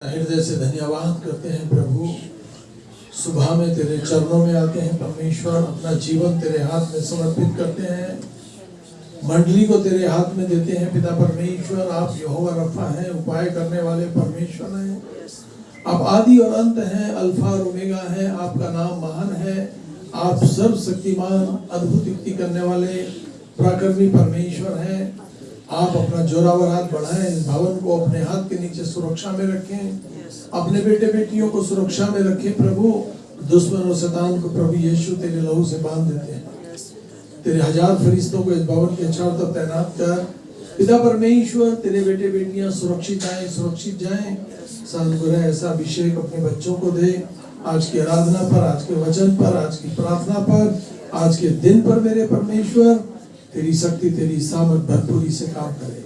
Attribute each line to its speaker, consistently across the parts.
Speaker 1: हृदय से धन्यवाद करते हैं प्रभु। सुबह में तेरे चरणों में आते हैं परमेश्वर, अपना जीवन तेरे हाथ में समर्पित करते हैं, मंडली को तेरे हाथ में देते हैं पिता परमेश्वर। आप यहोवा रफा हैं, उपाय करने वाले परमेश्वर हैं। आप आदि और अंत हैं, अल्फा और ओमेगा हैं। आपका नाम महान है। आप सर्वशक्तिमान, अद्भुत युक्ति करने वाले पराक्रमी परमेश्वर हैं। आप अपना जोरावर हाथ बढ़ाएं, इस भवन को अपने हाथ के नीचे सुरक्षा में रखें, अपने बेटे बेटियों को सुरक्षा में रखें प्रभु। दुश्मन और शैतान को प्रभु यीशु तेरे लहू से बांध देते हैं। तेरे 1000 फरिश्तों को इस भवन के चारों तरफ तैनात कर पिता परमेश्वर। तेरे बेटे बेटियां सुरक्षित आए, सुरक्षित जाएं। सदगुरु ऐसा अभिषेक अपने बच्चों को दे, आज की आराधना पर, आज के वचन पर, आज की प्रार्थना पर, आज के दिन पर मेरे परमेश्वर तेरी शक्ति, तेरी सामर्थ भरपूरी से काम करे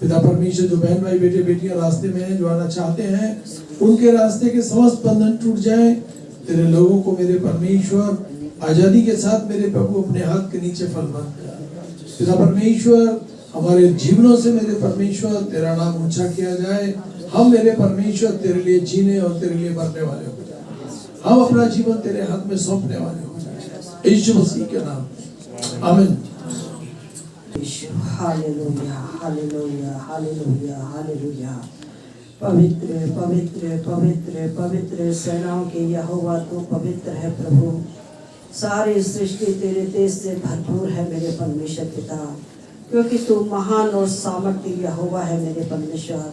Speaker 1: पिता परमेश्वर। जो बहन भाई बेटे बेटियां रास्ते में हैं, जो आना चाहते हैं, उनके रास्ते के समस्त बंधन टूट जाए। तेरे लोगों को मेरे परमेश्वर आजादी के साथ मेरे प्रभु अपने हाथ के नीचे फलवंत कर पिता परमेश्वर। हमारे जीवनों से मेरे परमेश्वर तेरा नाम ऊंचा किया जाए। हम मेरे परमेश्वर तेरे लिए जीने और तेरे लिए मरने वाले हो जाए। हम अपना जीवन तेरे हाथ में सौंपने वाले हो जाए, यीशु मसीह के नाम, आमीन।
Speaker 2: Hallelujah, hallelujah, hallelujah, hallelujah. पवित्र पवित्र पवित्र पवित्र सेनाओं के यहोवा तू पवित्र है प्रभु। सारी सृष्टि तेरे तेज से भरपूर है मेरे परमेश्वर पिता, क्योंकि तू महान और सामर्थी यहोवा है मेरे परमेश्वर।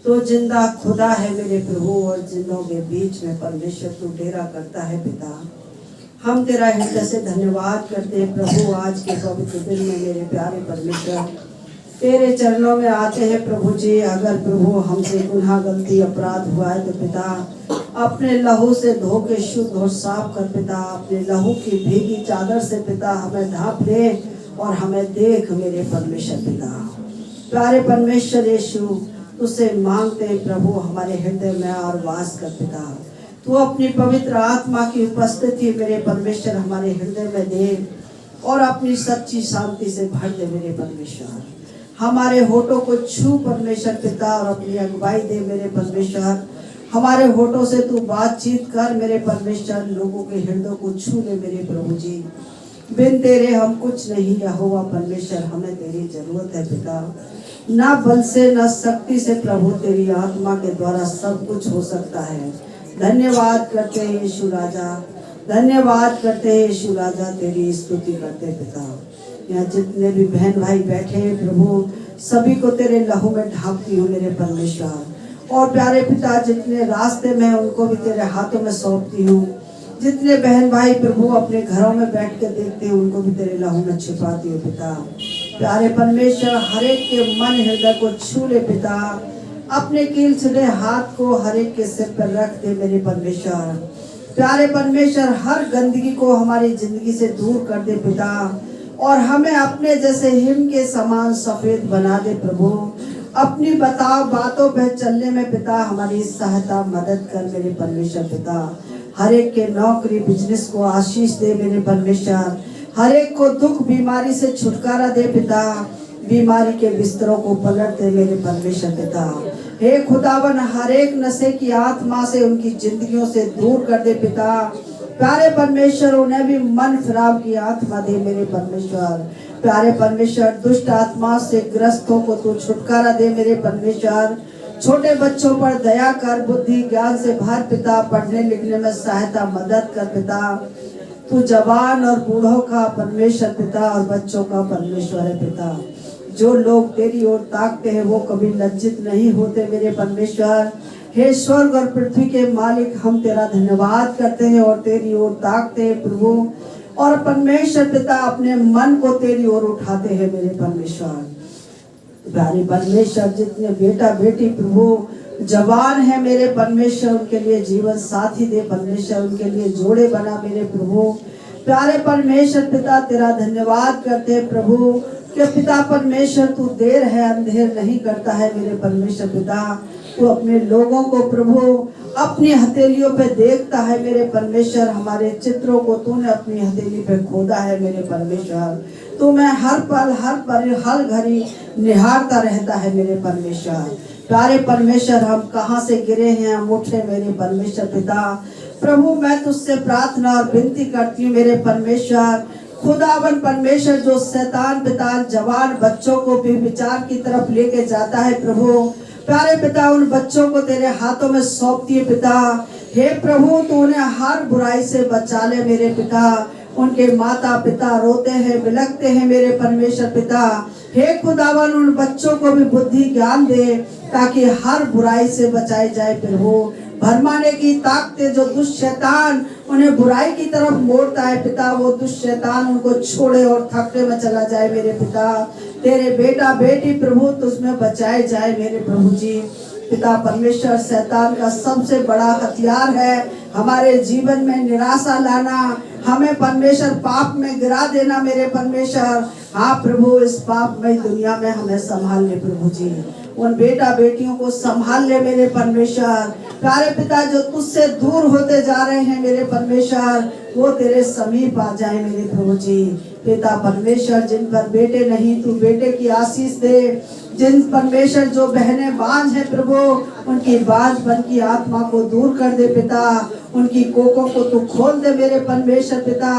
Speaker 2: तो जिंदा खुदा है मेरे प्रभु, और जिंदों के बीच में परमेश्वर तू डेरा करता है पिता। हम तेरा हृदय से धन्यवाद करते हैं प्रभु। आज के पवित्र दिन में मेरे प्यारे परमेश्वर तेरे चरणों में आते हैं प्रभु जी। अगर प्रभु हमसे गुनाह गलती अपराध हुआ है तो पिता अपने लहू से धो के शुद्ध और साफ कर पिता। अपने लहू की भीगी चादर से पिता हमें ढांप ले और हमें देख मेरे परमेश्वर पिता। प्यारे परमेश्वर यीशु तुझसे मांगते हैं प्रभु, हमारे हृदय में और वास कर पिता। तू अपनी पवित्र आत्मा की उपस्थिति मेरे परमेश्वर हमारे हृदय में दे और अपनी सच्ची शांति से भर दे मेरे परमेश्वर। हमारे होठों को छू परमेश्वर पिता और अपनी अगुवाई दे मेरे परमेश्वर। हमारे होठों से तू बातचीत कर मेरे परमेश्वर। लोगों के हृदय को छू ले मेरे प्रभु जी। बिन तेरे हम कुछ नहीं यहोवा परमेश्वर, हमें तेरी जरूरत है पिता। ना बल से ना शक्ति से प्रभु, तेरी आत्मा के द्वारा सब कुछ हो सकता है। धन्यवाद करते हैं यीशु राजा, धन्यवाद करते हैं यीशु राजा, तेरी स्तुति करते पिता। यहाँ जितने भी बहन भाई बैठे हैं प्रभु, सभी को तेरे लहू में ढांपती हूँ मेरे परमेश्वर। और प्यारे पिता जितने रास्ते में उनको भी तेरे हाथों में सौंपती हूँ। जितने बहन भाई प्रभु अपने घरों में बैठ के देखते हैं, उनको भी तेरे लहू में छिपाती हूँ पिता। प्यारे परमेश्वर हर एक के मन हृदय को छू ले पिता। अपने कील छुड़े हाथ को हर एक के सिर पर रख दे मेरे परमेश्वर। प्यारे परमेश्वर हर गंदगी को हमारी जिंदगी से दूर कर दे पिता, और हमें अपने जैसे हिम के समान सफेद बना दे प्रभु। अपनी बताओ बातों पे चलने में पिता हमारी सहायता मदद कर मेरे परमेश्वर पिता। हर एक के नौकरी बिजनेस को आशीष दे मेरे परमेश्वर। हर एक को दुख बीमारी से छुटकारा दे पिता। बीमारी के बिस्तरों को पलट दे मेरे परमेश्वर पिता। हे खुदावन हर एक नशे की आत्मा से उनकी जिंदगियों से दूर कर दे पिता। प्यारे परमेश्वर उन्हें भी मन फिराव की आत्मा दे मेरे परमेश्वर। प्यारे परमेश्वर दुष्ट आत्मा से ग्रस्तों को तू छुटकारा दे मेरे परमेश्वर। छोटे बच्चों पर दया कर, बुद्धि ज्ञान से भर पिता। पढ़ने लिखने में सहायता मदद कर पिता। तू जवान और बूढ़ों का परमेश्वर पिता और बच्चों का परमेश्वर है पिता। जो लोग तेरी ओर ताकते हैं वो कभी लज्जित नहीं होते मेरे परमेश्वर। हे स्वर्ग और पृथ्वी के मालिक, हम तेरा धन्यवाद करते हैं और तेरी ओर ताकते हैं प्रभु। और परमेश्वर पिता अपने मन को तेरी ओर उठाते हैं मेरे परमेश्वर। प्यारे परमेश्वर जितने बेटा बेटी प्रभु जवान है मेरे परमेश्वर, उनके लिए जीवन साथी दे परमेश्वर। उनके लिए जोड़े बना मेरे प्रभु। प्यारे परमेश्वर पिता तेरा धन्यवाद करते हैं प्रभु कि पिता परमेश्वर तू देर है अंधेर नहीं करता है मेरे परमेश्वर पिता। तू अपने लोगों को प्रभु अपनी हथेलियों पे देखता है मेरे परमेश्वर। हमारे चित्रों को तूने अपनी हथेली पे खोदा है मेरे परमेश्वर। तू मैं हर पल हर घड़ी निहारता रहता है मेरे परमेश्वर। प्यारे परमेश्वर, हम कहाँ से गिरे हैं, हम उठे मेरे परमेश्वर पिता। प्रभु मैं तुझसे प्रार्थना और विनती करती हूँ मेरे परमेश्वर, खुदावन परमेश्वर, जो शैतान पिता जवान बच्चों को विचार की तरफ लेके जाता है प्रभु, प्यारे पिता उन बच्चों को तेरे हाथों में सौंपती है पिता। हे प्रभु तू उन्हें हर बुराई से बचा ले मेरे पिता। उनके माता पिता रोते हैं, बिलखते हैं मेरे परमेश्वर पिता। हे खुदावन उन बच्चों को भी बुद्धि ज्ञान दे ताकि हर बुराई से बचाई जाए प्रभु। भरमाने की ताकतें जो दुष्ट शैतान उन्हें बुराई की तरफ मोड़ता है पिता, वो दुष्ट शैतान उनको छोड़े और थकने में चला जाए मेरे पिता। तेरे बेटा बेटी प्रभु तुझमें बचाए जाए मेरे प्रभु जी। पिता परमेश्वर, शैतान का सबसे बड़ा हथियार है हमारे जीवन में निराशा लाना, हमें परमेश्वर पाप में गिरा देना मेरे परमेश्वर। हाँ प्रभु, इस पापमय दुनिया में हमें संभाल ले प्रभु जी। उन बेटा बेटियों को संभाल ले मेरे परमेश्वर। प्यारे पिता, जो तुझसे दूर होते जा रहे हैं मेरे परमेश्वर, वो तेरे समीप आ जाए मेरे प्रभु जी। पिता परमेश्वर, जिन पर बेटे नहीं, तू बेटे की आशीष दे। जिन परमेश्वर जो बहनें बांझ है प्रभु, उनकी बांझपन की आत्मा को दूर कर दे पिता। उनकी कोकों को तू खोल दे मेरे परमेश्वर पिता।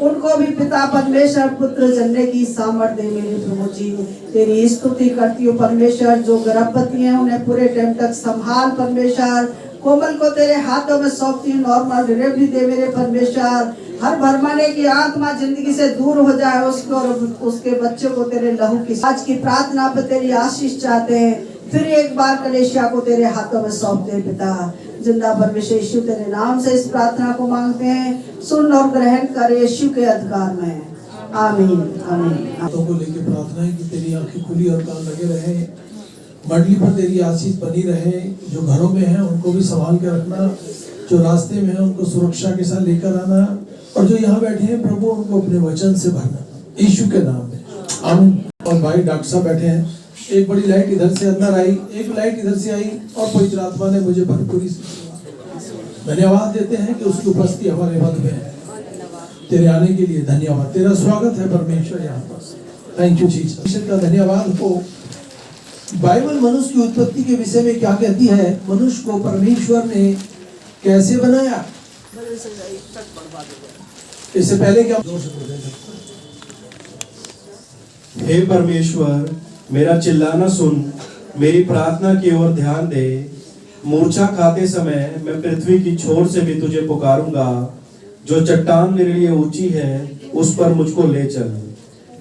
Speaker 2: उनको भी पिता परमेश्वर पुत्र जन्ने की सामर्थ्य दे मेरे प्रभु जी। तेरी स्तुति करती हूँ परमेश्वर, जो गर्भवती हैं उन्हें पूरे टाइम तक संभाल परमेश्वर। कोमल को तेरे हाथों में सौंपती हूँ, नॉर्मल डिलीवरी दे मेरे परमेश्वर। हर भरमाने की आत्मा जिंदगी से दूर हो जाए उसको और उसके बच्चों को तेरे लहू की। आज की प्रार्थना पर तेरी आशीष चाहते हैं। फिर एक बार कलेशिया को तेरे हाथों में सौंपते हैं पिता। जिंदा परमेश्वर यीशु तेरे नाम से इस प्रार्थना को मांगते हैं, सुन और ग्रहण कर यीशु के अधिकार में, आमीन आमीन।
Speaker 1: हाथों को लेके प्रार्थना है कि तेरी आंखें खुली और कान लगे रहे, मंडली पर तेरी आशीष बनी रहे। जो घरों में है उनको भी संभाल के रखना, जो रास्ते में है उनको सुरक्षा के साथ लेकर आना, और जो यहाँ बैठे हैं प्रभु उनको अपने वचन से भरना यीशु के नाम में, आमीन। और भाई डॉक्टर साहब बैठे हैं, एक बड़ी लाइट इधर से अंदर आई, एक लाइट इधर से आई, और पवित्र आत्मा ने मुझे भरपूरी से धन्यवाद देते हैं कि उसकी उपस्थिति हमारे मध्य में है। तेरे आने के लिए धन्यवाद, तेरा स्वागत है परमेश्वर यहाँ पर। Thank you Jesus. परमेश्वर का धन्यवाद हो। बाइबल मनुष्य की उत्पत्ति के विषय में क्या कहती है? मनुष्य को परमेश्वर ने कैसे बनाया? इससे पहले क्या?
Speaker 3: हे परमेश्वर, मेरा चिल्लाना सुन, मेरी प्रार्थना की ओर ध्यान दे। मूर्छा खाते समय मैं पृथ्वी की छोर से भी तुझे पुकारूंगा। जो चट्टान मेरे लिए ऊंची है उस पर मुझको ले चल,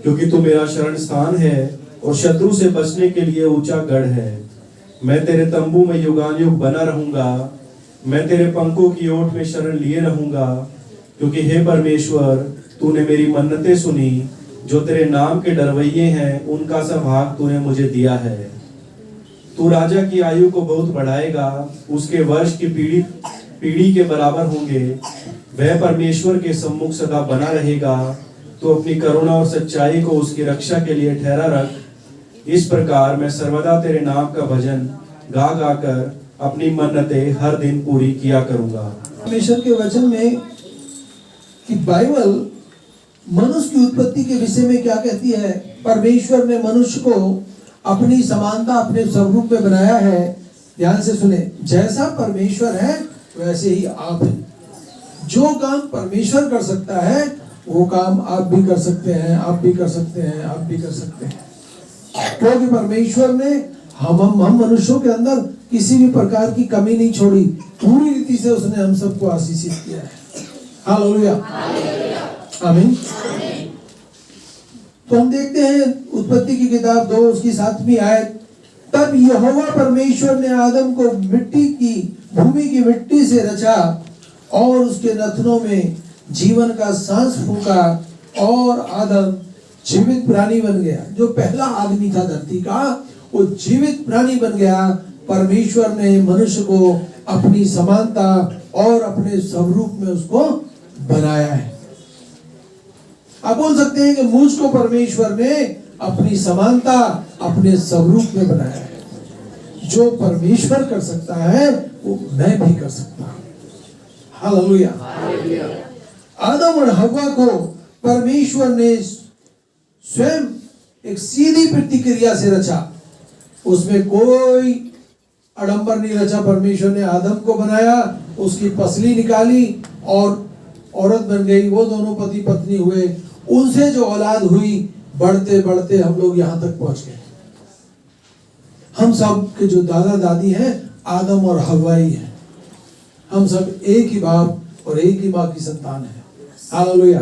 Speaker 3: क्योंकि तू मेरा शरण स्थान है और शत्रु से बचने के लिए ऊंचा गढ़ है। मैं तेरे तंबू में युगानुयुग बना रहूंगा, मैं तेरे पंखों की ओट में शरण लिए रहूंगा। क्योंकि हे परमेश्वर, तूने मेरी मन्नतें सुनी। जो तेरे नाम के डरवैये हैं उनका सा भाग तूने मुझे दिया है। तू राजा की आयु को बहुत बढ़ाएगा, उसके वर्ष की पीढ़ी के बराबर होंगे। वह परमेश्वर के सम्मुख सदा बना रहेगा। तो अपनी करुणा और सच्चाई को उसकी रक्षा के लिए ठहरा रख। इस प्रकार मैं सर्वदा तेरे नाम का भजन गा गा कर अपनी मन्नतें हर दिन पूरी किया करूंगा।
Speaker 1: परमेश्वर के वचन में कि बाइबल मनुष्य की उत्पत्ति के विषय में क्या कहती है? परमेश्वर ने मनुष्य को अपनी समानता, अपने स्वरूप में बनाया है। ध्यान से सुने, जैसा परमेश्वर है वैसे ही आप हैं। जो काम परमेश्वर कर सकता है वो काम आप भी कर सकते हैं, आप भी कर सकते हैं, आप भी कर सकते हैं। क्योंकि परमेश्वर ने हम मनुष्यों के अंदर किसी भी प्रकार की कमी नहीं छोड़ी। पूरी रीति से उसने हम सबको आशीषित किया है। हालेलुया, आमीन। तो हम देखते हैं उत्पत्ति की किताब 2 उसकी 7वीं आयत। तब यहोवा परमेश्वर ने आदम को भूमि की मिट्टी से रचा और उसके नथनों में जीवन का सांस फूंका और आदम जीवित प्राणी बन गया। जो पहला आदमी था धरती का, वो जीवित प्राणी बन गया। परमेश्वर ने मनुष्य को अपनी समानता और अपने स्वरूप में उसको बनाया है। आप बोल सकते हैं कि मुझको परमेश्वर ने अपनी समानता, अपने स्वरूप में बनाया है। जो परमेश्वर कर सकता है वो मैं भी कर सकता हूं। हालेलुया। आदम और हव्वा को परमेश्वर ने स्वयं एक सीधी प्रतिक्रिया से रचा। उसमें कोई आडंबर नहीं रचा। परमेश्वर ने आदम को बनाया, उसकी पसली निकाली और औरत बन गई। वो दोनों पति पत्नी हुए, उनसे जो औलाद हुई, बढ़ते बढ़ते हम लोग यहाँ तक पहुंच गए। हम सब के जो दादा दादी हैं आदम और हव्वा ही हैं। हम सब एक ही बाप और एक ही माँ की संतान है। हालेलुया।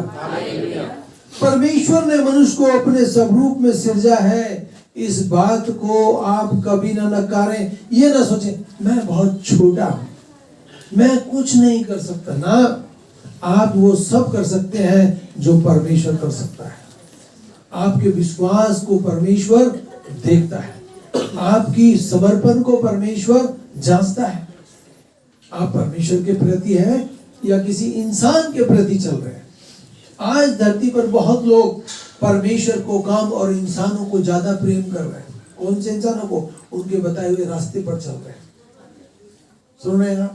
Speaker 1: परमेश्वर ने मनुष्य को अपने स्वरूप में सिरजा है। इस बात को आप कभी ना नकारें। ये ना सोचें मैं बहुत छोटा हूं, मैं कुछ नहीं कर सकता। ना, आप वो सब कर सकते हैं जो परमेश्वर कर सकता है। आपके विश्वास को परमेश्वर देखता है, आपकी समर्पण को परमेश्वर जांचता है। आप परमेश्वर के प्रति हैं या किसी इंसान के प्रति चल रहे हैं। आज धरती पर बहुत लोग परमेश्वर को काम और इंसानों को ज्यादा प्रेम कर रहे हैं। कौन से इंसानों को? उनके बताए हुए रास्ते पर चल रहे हैं। सुन रहे हैं ना?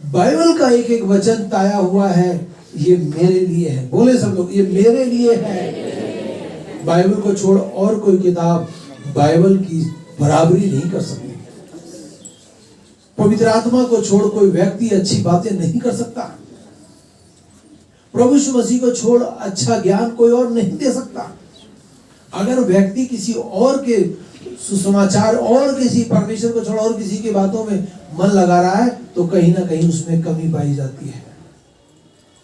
Speaker 1: बाइबल का एक एक वचन ताया हुआ है, ये मेरे लिए है। बोले सब लोग, ये मेरे लिए है। बाइबल को छोड़ और कोई किताब बाइबल की बराबरी नहीं कर सकती। पवित्र आत्मा को छोड़ कोई व्यक्ति अच्छी बातें नहीं कर सकता। प्रभु यीशु मसीह को छोड़ अच्छा ज्ञान कोई और नहीं दे सकता। अगर व्यक्ति किसी और के सुसमाचार और किसी परमेश्वर को छोड़ और किसी की बातों में मन लगा रहा है तो कहीं ना कहीं उसमें कमी पाई जाती है।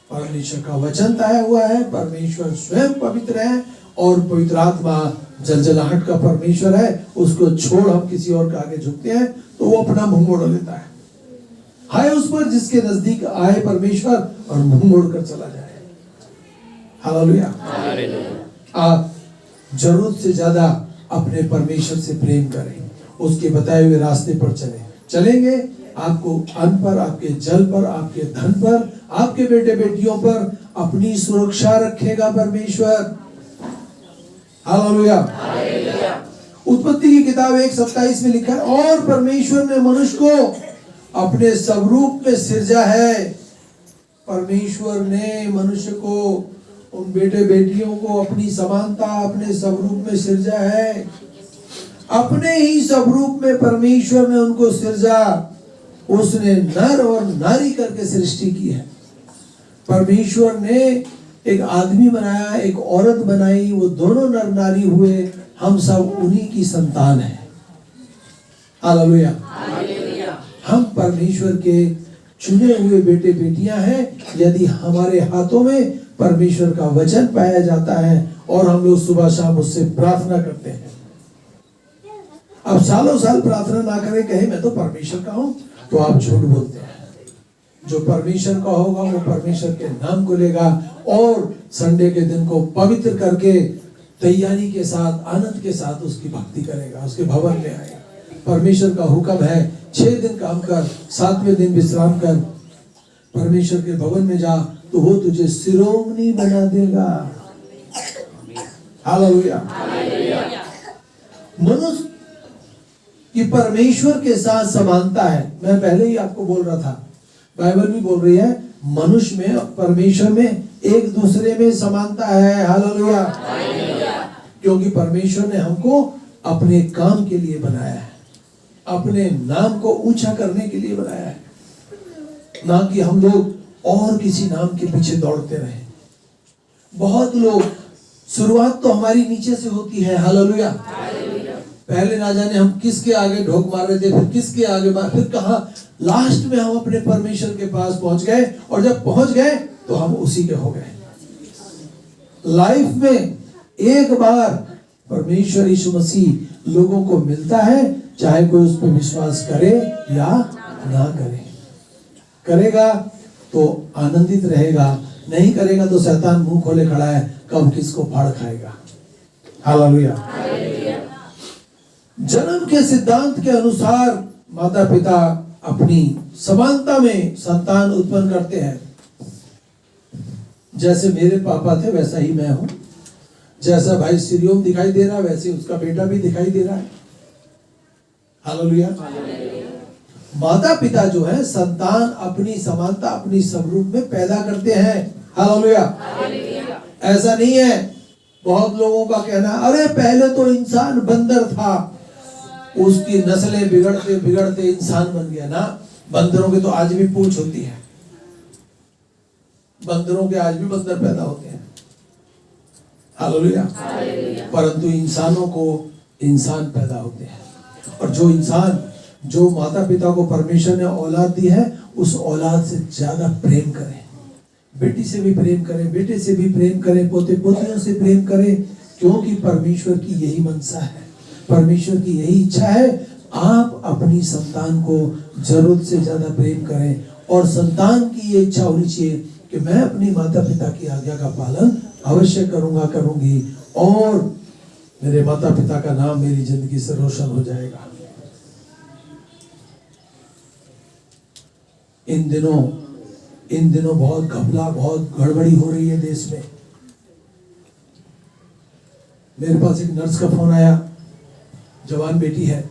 Speaker 1: परमेश्वर का वचन ताया हुआ है, परमेश्वर स्वयं पवित्र है और पवित्र आत्मा जलजलाहट का परमेश्वर है। उसको छोड़ हम किसी और के आगे झुकते हैं तो वो अपना मुंह मोड़ लेता है। हाय उस पर जिसके नजदीक आए परमेश्वर और मुंह मोड़ कर चला जाए। हालेलुया। आप जरूरत से ज्यादा अपने परमेश्वर से प्रेम करें, उसके बताए हुए रास्ते पर चलेंगे। आपको अन्न पर, आपके जल पर, आपके धन पर, आपके बेटे बेटियों पर अपनी सुरक्षा रखेगा परमेश्वर। हालेलुया। उत्पत्ति की किताब 1:27 में लिखा है, और परमेश्वर ने मनुष्य को अपने स्वरूप में सिरजा है। परमेश्वर ने मनुष्य को, उन बेटे बेटियों को अपनी समानता, अपने स्वरूप में सिरजा है। अपने ही स्वरूप में परमेश्वर ने उनको सिरजा। उसने नर और नारी करके सृष्टि की है। परमेश्वर ने एक आदमी बनाया, एक औरत बनाई, वो दोनों नर नारी हुए। हम सब उन्हीं की संतान हैं। हालेलुया। हम परमेश्वर के चुने हुए बेटे बेटियां हैं। यदि हमारे हाथों में परमेश्वर का वचन पाया जाता है और हम लोग सुबह शाम उससे प्रार्थना करते हैं। अब सालों साल प्रार्थना ना करें, कहे मैं तो परमेश्वर का हूं, तो आप झूठ बोलते हैं। जो परमेश्वर का होगा वो परमेश्वर के नाम को लेगा और संडे के दिन को पवित्र करके तैयारी के साथ, आनंद के साथ उसकी भक्ति करेगा, उसके भवन में आएगा। परमेश्वर का हुक्म है 6 दिन काम कर, 7वें दिन विश्राम कर, परमेश्वर के भवन में जा, तो वो तुझे शिरोमणि बना देगा। हालेलुया। मनुष्य की परमेश्वर के साथ समानता है। मैं पहले ही आपको बोल रहा था, बाइबल भी बोल रही है मनुष्य में परमेश्वर में एक दूसरे में समानता है। हालेलुया। क्योंकि परमेश्वर ने हमको अपने काम के लिए बनाया है, अपने नाम को ऊंचा करने के लिए बनाया है, ना कि हम लोग और किसी नाम के पीछे दौड़ते रहे। बहुत लोग, शुरुआत तो हमारी नीचे से होती है। हालेलुया। पहले ना जाने हम किसके आगे ढोक मार रहे थे, फिर किसके आगे फिर कहा, लास्ट में हम अपने परमेश्वर के पास पहुंच गए और जब पहुंच गए तो हम उसी के हो गए। लाइफ में एक बार परमेश्वर यीशु मसीह लोगों को मिलता है, चाहे कोई उस पर विश्वास करे या ना करे। करेगा तो आनंदित रहेगा, नहीं करेगा तो शैतान मुंह खोले खड़ा है, कब किसको फाड़ खाएगा। हालेलुया। जन्म के सिद्धांत के अनुसार माता पिता अपनी समानता में संतान उत्पन्न करते हैं। जैसे मेरे पापा थे वैसा ही मैं हूं, जैसा भाई सिरियोम दिखाई दे रहा है वैसे उसका बेटा भी दिखाई दे रहा है। हालेलुया। माता पिता जो है संतान अपनी समानता, अपनी स्वरूप में पैदा करते हैं। हालेलुया। ऐसा नहीं है, बहुत लोगों का कहना, अरे पहले तो इंसान बंदर था, उसकी नस्लें बिगड़ते बिगड़ते इंसान बन गया ना। बंदरों के तो आज भी पूंछ होती है, बंदरों के आज भी बंदर पैदा होते हैं, हालेलुया। परंतु इंसानों को इंसान पैदा होते हैं। और जो इंसान, जो माता पिता को परमेश्वर ने औलाद दी है, उस औलाद से ज्यादा प्रेम करें। बेटी से भी प्रेम करें, बेटे से भी प्रेम करें, पोते पोतियों से प्रेम करें, क्योंकि परमेश्वर की यही मनसा है, परमेश्वर की यही इच्छा है। आप अपनी संतान को जरूरत से ज्यादा प्रेम करें, और संतान की ये इच्छा होनी चाहिए कि मैं अपनी माता पिता की आज्ञा का पालन अवश्य करूंगा, करूंगी, और मेरे माता पिता का नाम मेरी जिंदगी से रोशन हो जाएगा। इन दिनों बहुत घपला, बहुत गड़बड़ी हो रही है देश में। मेरे पास एक नर्स का फोन आया, जवान बेटी है,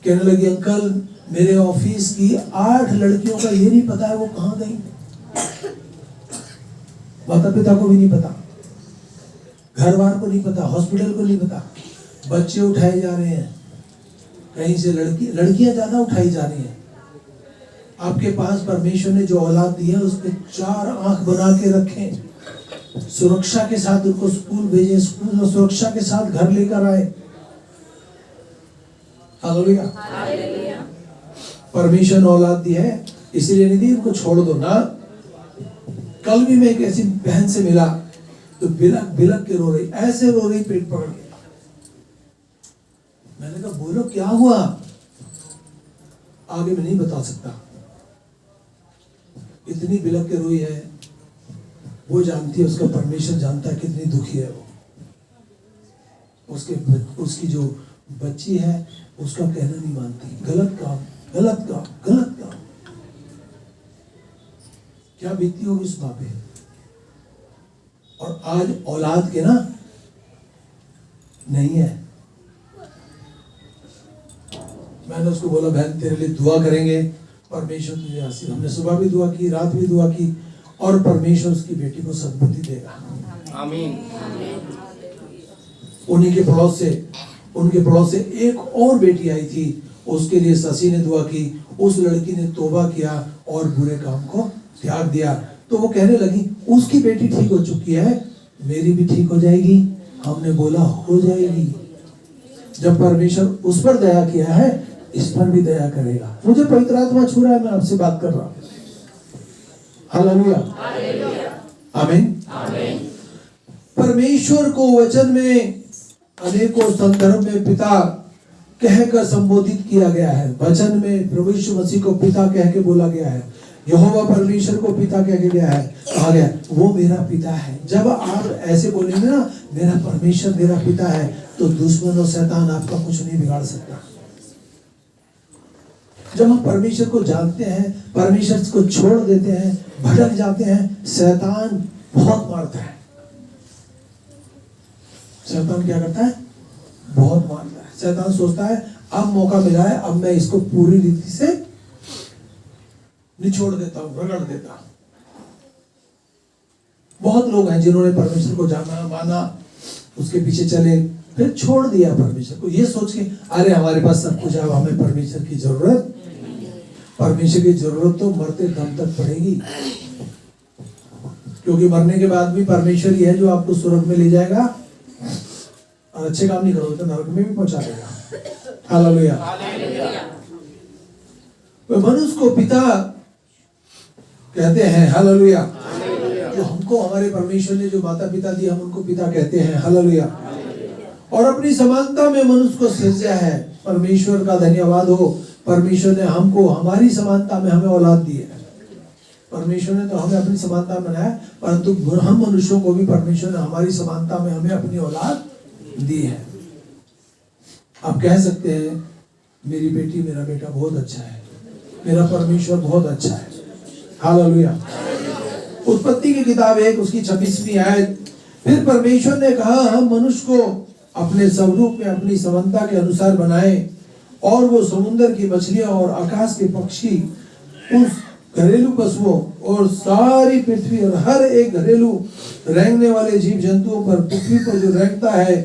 Speaker 1: कहने लगी अंकल मेरे ऑफिस की 8 लड़कियों का ये नहीं पता है वो कहाँ गई, माता पिता को भी नहीं पता, घर बार को नहीं पता, हॉस्पिटल को नहीं पता, बच्चे उठाए जा रहे हैं, कहीं से लड़कियां ज्यादा उठाई जा रही हैं। आपके पास परमेश्वर ने जो औलाद दी है उस पे 4 आंख बना के रखें, सुरक्षा के साथ उनको स्कूल भेजें, स्कूल में सुरक्षा के साथ घर लेकर आए। हालेलुया। परमेश्वर ने औलाद दी है, इसलिए नहीं दी उनको छोड़ दो ना। कल भी मैं एक ऐसी बहन से मिला तो बिलक बिलक के रो रही, ऐसे रो रही पेट पकड़ के। मैंने कहा बोलो क्या हुआ, आगे मैं नहीं बता सकता, इतनी बिलक के रोई है। वो जानती है, उसका परमेश्वर जानता है कितनी दुखी है वो। उसकी जो बच्ची है उसका कहना नहीं मानती, गलत काम गलत काम गलत काम। क्या बीती होगी उस माँ पे। और आज औलाद के ना नहीं है। मैंने उसको बोला बहन तेरे लिए दुआ करेंगे, परमेश्वर तुझे आशीर्वाद। हमने सुबह भी दुआ की, रात भी दुआ की, और परमेश्वर उसकी बेटी को सद्बुद्धि देगा। आमीन। उनके पड़ोस से एक और बेटी आई थी, उसके लिए शशि ने दुआ की, उस लड़की ने तौबा किया और बुरे काम को त्याग दिया। तो वो कहने लगी उसकी बेटी ठीक हो चुकी है, मेरी भी ठीक हो जाएगी। हमने बोला हो जाएगी, जब परमेश्वर उस पर दया किया है इस पर भी दया करेगा। मुझे पवित्र आत्मा छू रहा है, मैं आपसे बात कर रहा हूं। हालेलुया, आमीन। परमेश्वर को वचन में अनेकों संदर्भ में पिता कहकर संबोधित किया गया है। वचन में प्रभु यीशु मसीह को पिता कह के बोला गया है, यहोवा परमेश्वर को पिता कह के गया है, कहा गया वो मेरा पिता है। जब आप ऐसे बोलेंगे ना मेरा परमेश्वर मेरा पिता है, तो दुश्मन और शैतान आपका कुछ नहीं बिगाड़ सकता। जब हम परमेश्वर को जानते हैं, परमेश्वर को छोड़ देते हैं, भटक जाते हैं, शैतान बहुत मारता है। शैतान क्या करता है? बहुत मारता है। शैतान सोचता है अब मौका मिला है, अब मैं इसको पूरी रीति से निचोड़ देता हूं, रगड़ देता हूं। बहुत लोग हैं जिन्होंने परमेश्वर को जाना, माना, उसके पीछे चले, फिर छोड़ दिया परमेश्वर को, ये सोच के अरे हमारे पास सब कुछ है, हमें परमेश्वर की जरूरत। परमेश्वर की जरूरत तो मरते दम तक पड़ेगी, क्योंकि मरने के बाद भी परमेश्वर ही है जो आपको स्वर्ग में ले जाएगा, और अच्छे काम नहीं करोगे तो नरक में भी पहुंचा देगा। हालेलुया। मनुष्य को पिता कहते हैं। हालेलुया। जो हमको हमारे परमेश्वर ने जो माता पिता दिया, हम उनको पिता कहते हैं। हालेलुया। और अपनी समानता में मनुष्य को सृजा है। परमेश्वर का धन्यवाद हो, परमेश्वर ने हमको हमारी समानता में हमें औलाद दी है। परमेश्वर ने तो हमें अपनी समानता में बनाया, परंतु हम मनुष्यों को भी परमेश्वर ने हमारी समानता में हमें अपनी औलाद दी है। आप कह सकते हैं मेरी बेटी मेरा बेटा बहुत अच्छा है, मेरा परमेश्वर बहुत अच्छा है। हालेलुया। उत्पत्ति की किताब 1 उसकी 26वीं आयत, फिर परमेश्वर ने कहा हम मनुष्य को अपने स्वरूप में अपनी समानता के अनुसार बनाए, और वो समुद्र की मछलियां और आकाश के पक्षी, उस घरेलू पशुओं और सारी पृथ्वी और हर एक घरेलू रेंगने वाले जीव जंतुओं पर, पृथ्वी पर जो रेंगता है,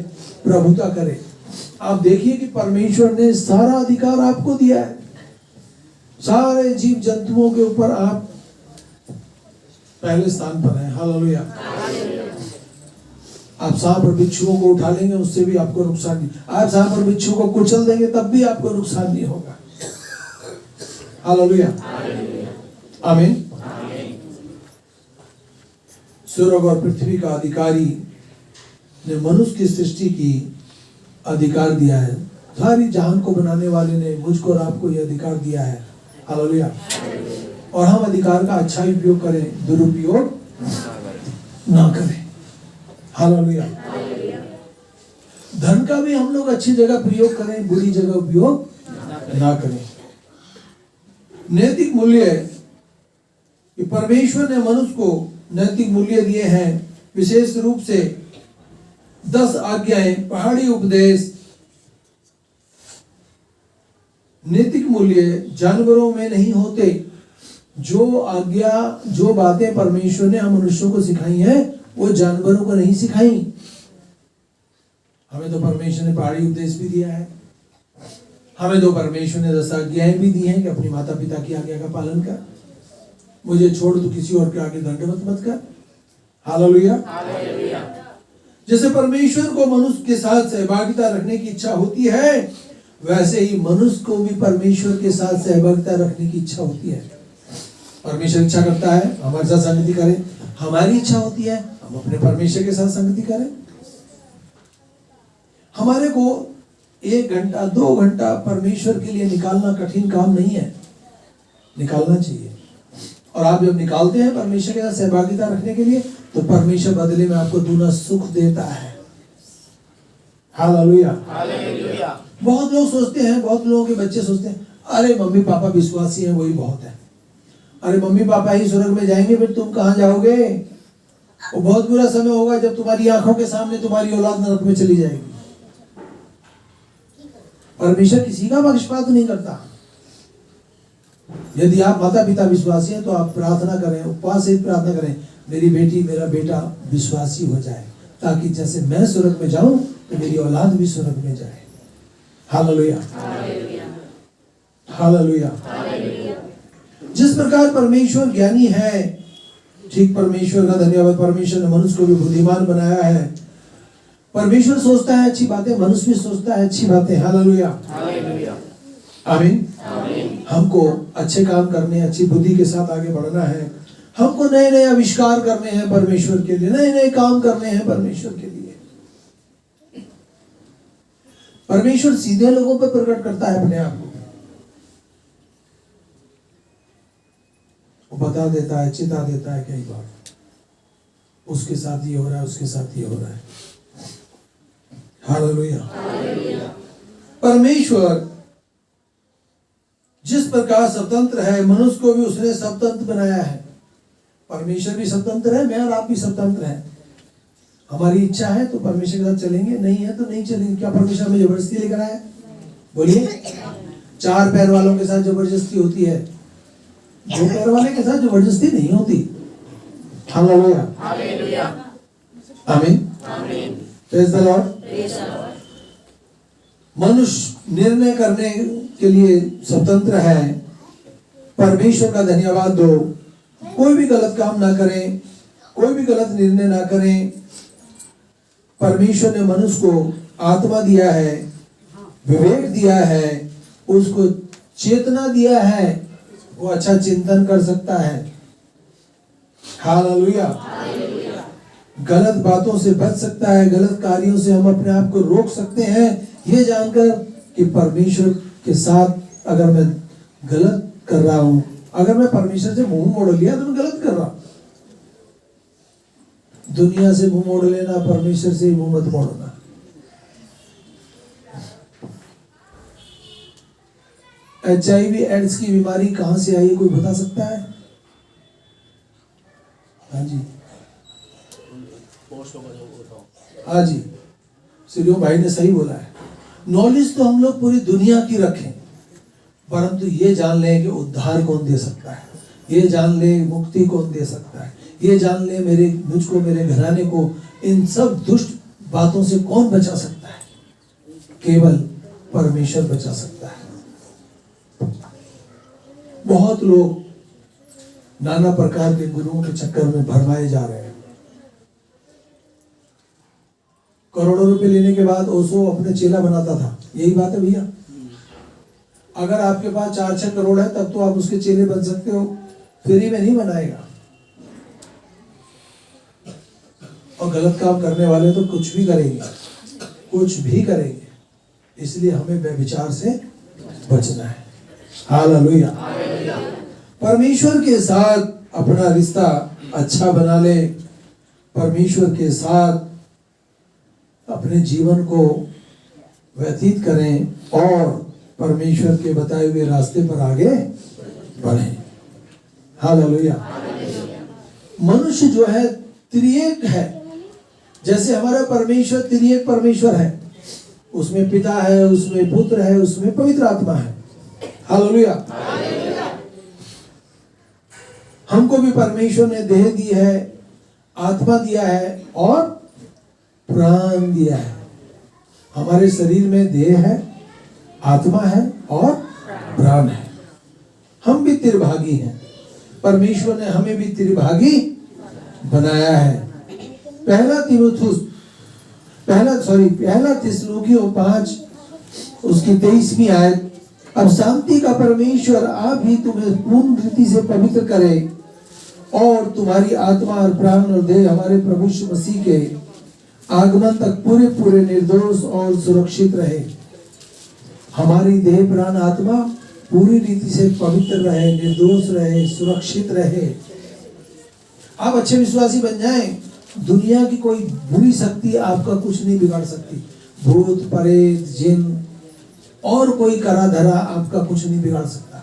Speaker 1: प्रभुता करे। आप देखिए कि परमेश्वर ने सारा अधिकार आपको दिया है। सारे जीव जंतुओं के ऊपर आप पहले स्थान पर हैं। हालेलुया। आप सांप और बिच्छुओं को उठा लेंगे, उससे भी आपको नुकसान नहीं। आप सांप और बिच्छू को कुचल देंगे, तब भी आपको नुकसान नहीं होगा। हालेलुया। आमीन। स्वर्ग और पृथ्वी का अधिकारी ने मनुष्य की सृष्टि की अधिकार दिया है। सारी जहान को बनाने वाले ने मुझको और आपको यह अधिकार दिया है। हालेलुया। और हम अधिकार का अच्छा उपयोग करें, दुरुपयोग ना करें। हालेलुया। धन का भी हम लोग अच्छी जगह प्रयोग करें, बुरी जगह उपयोग ना करें। नैतिक मूल्य कि परमेश्वर ने मनुष्य को नैतिक मूल्य दिए हैं, विशेष रूप से 10 आज्ञाएं, पहाड़ी उपदेश। नैतिक मूल्य जानवरों में नहीं होते। जो आज्ञा, जो बातें परमेश्वर ने हम मनुष्यों को सिखाई हैं, वो जानवरों को नहीं सिखाई। हमें तो परमेश्वर ने पहाड़ी उपदेश भी दिया है। हमें तो परमेश्वर ने 10 आज्ञाएं भी दी हैं कि अपने माता पिता की आज्ञा का पालन कर, मुझे छोड़ तो किसी और के आगे दंडवत मत कर। हालेलुया। जैसे परमेश्वर को मनुष्य के साथ सहभागिता रखने की इच्छा होती है, वैसे ही मनुष्य को भी परमेश्वर के साथ सहभागिता रखने की इच्छा होती है। परमेश्वर इच्छा करता है हमारे साथ संगति करें, हमारी इच्छा होती है हम अपने परमेश्वर के साथ संगति करें। हमारे को 1 घंटा 2 घंटा परमेश्वर के लिए निकालना कठिन काम नहीं है, निकालना चाहिए। और आप जब निकालते हैं परमेश्वर के साथ सहभागिता रखने के लिए, तो परमेश्वर बदले में आपको दूना सुख देता है। हालेलुया। बहुत लोग सोचते हैं, बहुत लोगों के बच्चे सोचते हैं, अरे मम्मी पापा विश्वासी हैं, वही बहुत है। अरे मम्मी पापा ही स्वर्ग में जाएंगे, फिर तुम कहां जाओगे? वो बहुत बुरा समय होगा जब तुम्हारी आंखों के सामने तुम्हारी औलाद नरक में चली जाएगी। परमेश्वर किसी का पक्षपात नहीं करता। यदि आप माता पिता विश्वासी हैं तो आप प्रार्थना करें, उपवास से प्रार्थना करें, मेरी बेटी मेरा बेटा विश्वासी हो जाए, ताकि जैसे मैं स्वर्ग में जाऊं तो मेरी औलाद भी स्वर्ग में जाए। हालेलुया। हालेलुया। जिस प्रकार परमेश्वर ज्ञानी है, ठीक परमेश्वर का धन्यवाद, परमेश्वर ने मनुष्य को भी बुद्धिमान बनाया है। परमेश्वर सोचता है अच्छी बातें, मनुष्य भी सोचता है अच्छी बातें। हालेलुया। आमीन। हमको अच्छे काम करने, अच्छी बुद्धि के साथ आगे बढ़ना है। हमको नए नए आविष्कार करने हैं परमेश्वर के लिए, नए नए काम करने हैं परमेश्वर के लिए। परमेश्वर सीधे लोगों पर प्रकट करता है अपने आप को, वो बता देता है, चिता देता है कई बार, उसके साथ ये हो रहा है, उसके साथ ये हो रहा है। हालेलुया। परमेश्वर जिस प्रकार स्वतंत्र है, मनुष्य को भी उसने स्वतंत्र बनाया है। परमेश्वर भी स्वतंत्र है, मैं और आप भी स्वतंत्र हैं। हमारी इच्छा है तो परमेश्वर के साथ चलेंगे, नहीं है तो नहीं चलेंगे। क्या परमेश्वर हमें जबरदस्ती लेकर आया? बोलिए। 4 पैर वालों के साथ जबरदस्ती होती है, 2 पैर वाले के साथ जबरदस्ती नहीं होती। हालेलुया। आमीन। Praise the Lord. मनुष्य निर्णय करने के लिए स्वतंत्र है। परमेश्वर का धन्यवाद दो। कोई भी गलत काम ना करें, कोई भी गलत निर्णय ना करें। परमेश्वर ने मनुष्य को आत्मा दिया है, विवेक दिया है, उसको चेतना दिया है, वो अच्छा चिंतन कर सकता है। हालेलुया। गलत बातों से बच सकता है, गलत कार्यों से हम अपने आप को रोक सकते हैं, ये जानकर कि परमेश्वर के साथ अगर मैं गलत कर रहा हूं, अगर मैं परमेश्वर से मुंह मोड़ लिया तो मैं गलत कर रहा हूं। दुनिया से मुंह मोड़ लेना, परमेश्वर से मुंह मत मोड़ना। HIV एड्स की बीमारी कहां से आई है, कोई बता सकता है? हाँ जी, हाँ जी, सिरियो भाई ने सही बोला है। नॉलेज तो हम लोग पूरी दुनिया की रखें, परंतु ये जान लें कि उद्धार कौन दे सकता है, ये जान ले मुक्ति कौन दे सकता है, ये जान ले मुझको, मेरे घराने को इन सब दुष्ट बातों से कौन बचा सकता है। केवल परमेश्वर बचा सकता है। बहुत लोग नाना प्रकार के गुरुओं के चक्कर में भरमाए जा रहे हैं। करोड़ों रुपए लेने के बाद ओशो अपने चेला बनाता था, यही बात है भैया। अगर आपके पास 4-6 करोड़ है तब तो आप उसके चेले बन सकते हो, फ्री में नहीं बनाएगा। और गलत काम करने वाले तो कुछ भी करेंगे, कुछ भी करेंगे। इसलिए हमें व्यभिचार से बचना है। हालेलुया। परमेश्वर के साथ अपना रिश्ता अच्छा बना ले, परमेश्वर के साथ अपने जीवन को व्यतीत करें और परमेश्वर के बताए हुए रास्ते पर आगे बढ़ें। हालेलुया। मनुष्य जो है त्रिएक है, जैसे हमारा परमेश्वर त्रिएक परमेश्वर है, उसमें पिता है, उसमें पुत्र है, उसमें पवित्र आत्मा है। हालेलुया। हमको भी परमेश्वर ने देह दी है, आत्मा दिया है और प्राण दिया है। हमारे शरीर में देह है, आत्मा है और प्राण है। हम भी त्रिभागी हैं, परमेश्वर ने हमें भी त्रिभागी बनाया है। पहला थिस्सलुनीकियों 5 उसकी 23वीं आयत, अब शांति का परमेश्वर आप ही तुम्हें पूर्ण रीति से पवित्र करे और तुम्हारी आत्मा और प्राण और देह हमारे प्रभु यीशु मसीह के आगमन तक पूरे पूरे निर्दोष और सुरक्षित रहे। हमारी देह प्राण आत्मा पूरी रीति से पवित्र रहे, निर्दोष रहे, सुरक्षित रहे। आप अच्छे विश्वासी बन जाएं, दुनिया की कोई बुरी शक्ति आपका कुछ नहीं बिगाड़ सकती। भूत प्रेत जिन और कोई करा धरा आपका कुछ नहीं बिगाड़ सकता।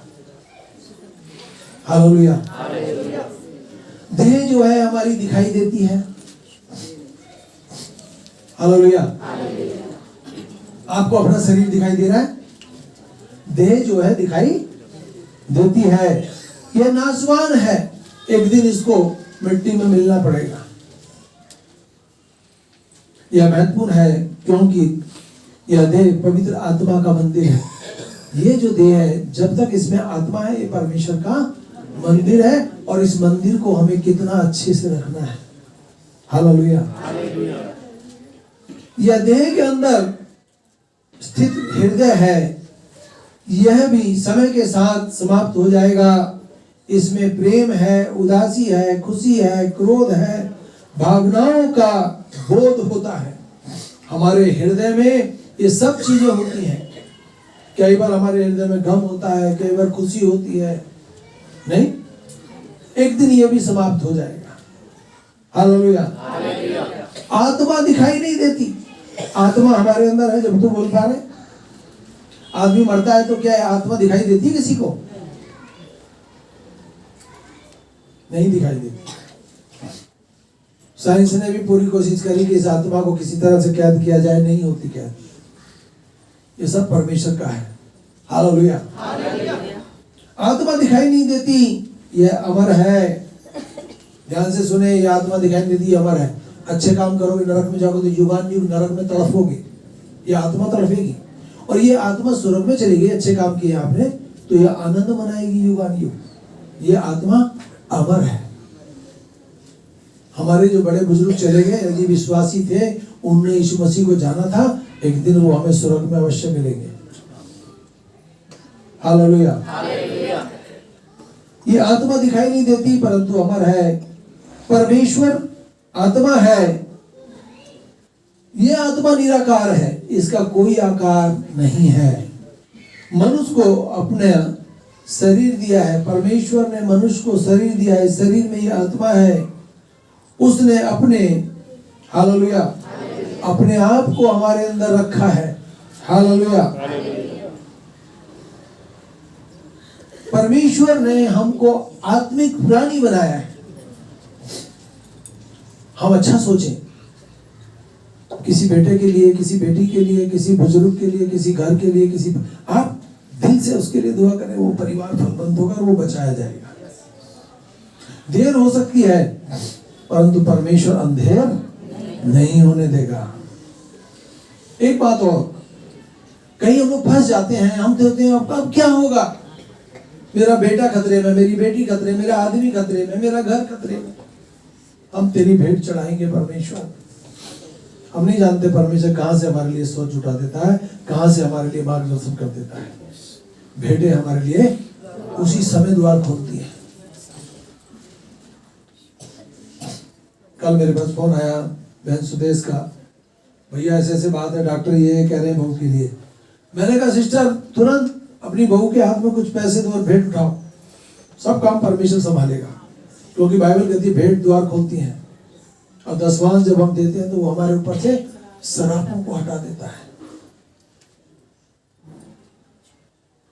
Speaker 1: हालेलुया। देह जो है हमारी दिखाई देती है। हालेलुया। आपको अपना शरीर दिखाई दे रहा है, देह जो है दिखाई देती है। यह नाशवान है, एक दिन इसको मिट्टी में मिलना पड़ेगा। यह महत्वपूर्ण है क्योंकि यह देह पवित्र आत्मा का मंदिर है। ये जो देह है, जब तक इसमें आत्मा है, ये परमेश्वर का मंदिर है और इस मंदिर को हमें कितना अच्छे से रखना है। हालेलुया। यह देह के अंदर स्थित हृदय है, यह भी समय के साथ समाप्त हो जाएगा। इसमें प्रेम है, उदासी है, खुशी है, क्रोध है, भावनाओं का बोध होता है। हमारे हृदय में ये सब चीजें होती हैं। कई बार हमारे हृदय में गम होता है, कई बार खुशी होती है। नहीं, एक दिन ये भी समाप्त हो जाएगा। हालेलुया। आत्मा दिखाई नहीं देती। आत्मा हमारे अंदर है, जब तो बोल पा रहे। आदमी मरता है तो क्या है, आत्मा दिखाई देती है किसी को? नहीं दिखाई देती। साइंस ने भी पूरी कोशिश करी कि इस आत्मा को किसी तरह से कैद किया जाए, नहीं होती कैद। ये सब परमेश्वर का है। हालेलुया। आत्मा दिखाई नहीं देती, यह अमर है। ध्यान से सुने, यह आत्मा दिखाई नहीं देती, अमर है। अच्छे काम करोगे, नरक में जाओगे तो युगान युग नरक में तड़फोगे। ये आत्मा तड़फेगी और ये आत्मा स्वर्ग में चली गई। अच्छे काम किए आपने तो यह आनंद मनाएगी युगान युग। ये आत्मा अमर है। हमारे जो बड़े बुजुर्ग चले गए, यदि विश्वासी थे, उन्होंने यीशु मसीह को जाना था, एक दिन वो हमें स्वर्ग में अवश्य मिलेंगे। हालेलुया। ये आत्मा दिखाई नहीं देती परंतु अमर है। परमेश्वर आत्मा है। ये आत्मा निराकार है, इसका कोई आकार नहीं है। मनुष्य को अपने शरीर दिया है, परमेश्वर ने मनुष्य को शरीर दिया है। शरीर में ये आत्मा है। उसने अपने, हालेलुया, अपने आप को हमारे अंदर रखा है। हालेलुया। परमेश्वर ने हमको आत्मिक प्राणी बनाया है। हम अच्छा सोचें, किसी बेटे के लिए, किसी बेटी के लिए, किसी बुजुर्ग के लिए, किसी घर के लिए, किसी, आप दिल से उसके लिए दुआ करें, वो परिवार फलवंत होगा और वो बचाया जाएगा। देर हो सकती है परंतु परमेश्वर अंधेर नहीं होने देगा। एक बात और, कहीं हम लोग फंस जाते हैं, हम सोचते हैं अब क्या होगा, मेरा बेटा खतरे में, मेरी बेटी खतरे में, मेरा आदमी खतरे में, मेरा घर खतरे में। हम तेरी भेंट चढ़ाएंगे परमेश्वर। हम नहीं जानते परमेश्वर कहां से हमारे लिए सोच जुटा देता है, कहां से हमारे लिए मार्गदर्शन कर देता है। भेंटें हमारे लिए उसी समय द्वार खोलती है। कल मेरे पास फोन आया बहन सुदेश का, भैया ऐसे ऐसे बात है, डॉक्टर ये कह रहे हैं बहू के लिए। मैंने कहा सिस्टर तुरंत अपनी बहू के हाथ में कुछ पैसे दो और भेंट उठाओ, सब काम परमेश्वर संभालेगा। क्योंकि बाइबल कहती है भेंट द्वार खोलती है, और दसवांश जब हम देते हैं तो वो हमारे ऊपर से सरापों को हटा देता है।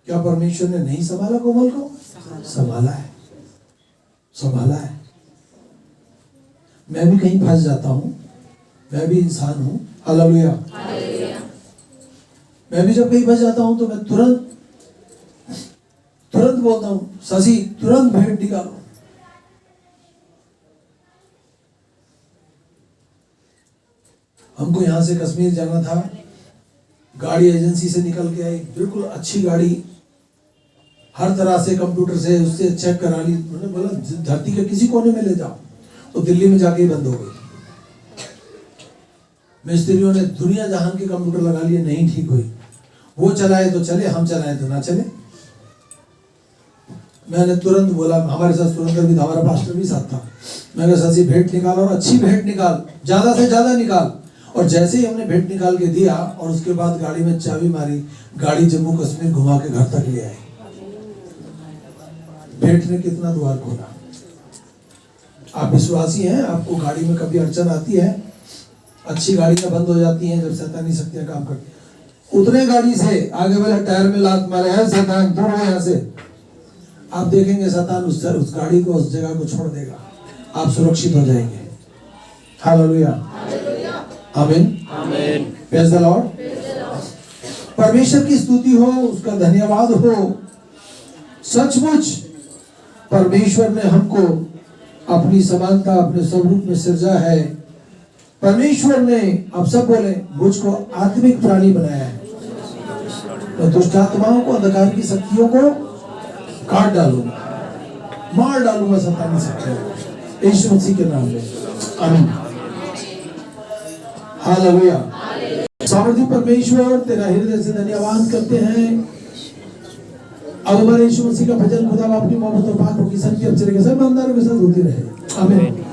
Speaker 1: क्या परमेश्वर ने नहीं संभाला कोमल को? संभाला है, संभाला है। मैं भी कहीं फंस जाता हूं, मैं भी इंसान हूं। हालेलुया। मैं भी जब कहीं फंस जाता हूं तो मैं तुरंत बोलता हूं, शशि तुरंत भेंट निकालो। हमको यहां से कश्मीर जाना था, गाड़ी एजेंसी से निकल के आई, बिल्कुल अच्छी गाड़ी, हर तरह से कंप्यूटर से उससे चेक करा ली। उन्होंने बोला धरती के किसी कोने में ले जाओ, तो दिल्ली में जाके ही बंद हो गई। मिस्त्रियों ने दुनिया जहान के कंप्यूटर लगा लिए, नहीं ठीक हुई। वो चलाए तो चले, हम चलाए तो ना चले। मैंने तुरंत बोला, हमारे साथ सुरेंद्र भी था, हमारा पास्टर भी साथ था। मैंने कहा शशि भेंट निकाल, और अच्छी भेंट निकाल, ज्यादा से ज्यादा निकाल। और जैसे ही हमने भेंट निकाल के दिया और उसके बाद गाड़ी में चाबी मारी, गाड़ी जम्मू कश्मीर घुमा के घर तक ले आई। भेंट ने कितना द्वार खोला। आप विश्वासी हैं, आपको गाड़ी में कभी अड़चन आती है, अच्छी गाड़ियां बंद हो जाती हैं जब शैतानी शक्तियां काम करती, उतने गाड़ी से आगे वाले टायर में लात मारे, है शैतान दूर हो यहाँ से। आप देखेंगे शैतान उस गाड़ी को, उस जगह को छोड़ देगा, आप सुरक्षित हो जाएंगे। हालेलुया, आमीन, प्रेज़ द लॉर्ड। परमेश्वर की स्तुति हो, उसका धन्यवाद हो। सचमुच परमेश्वर ने हमको अपनी समानता, अपने स्वरूप में सृजा है। परमेश्वर ने, अब सब बोले, मुझको आत्मिक प्राणी बनाया है। तो दुष्ट आत्माओं को, अंधकार की शक्तियों को काट डालूंगा, मार डालूंगा शैतानी शक्तियों, यीशु मसीह के नाम में, आमीन। हालेलुया। सामर्थी परमेश्वर, तेरा हृदय से धन्यवाद करते हैं। अब हमारे यीशु मसीह का भजन खुदा बाप की मोहब्बत और पाक होगी, संग के अक्षर के सब ईमानदारों के साथ होती रहे, आमीन।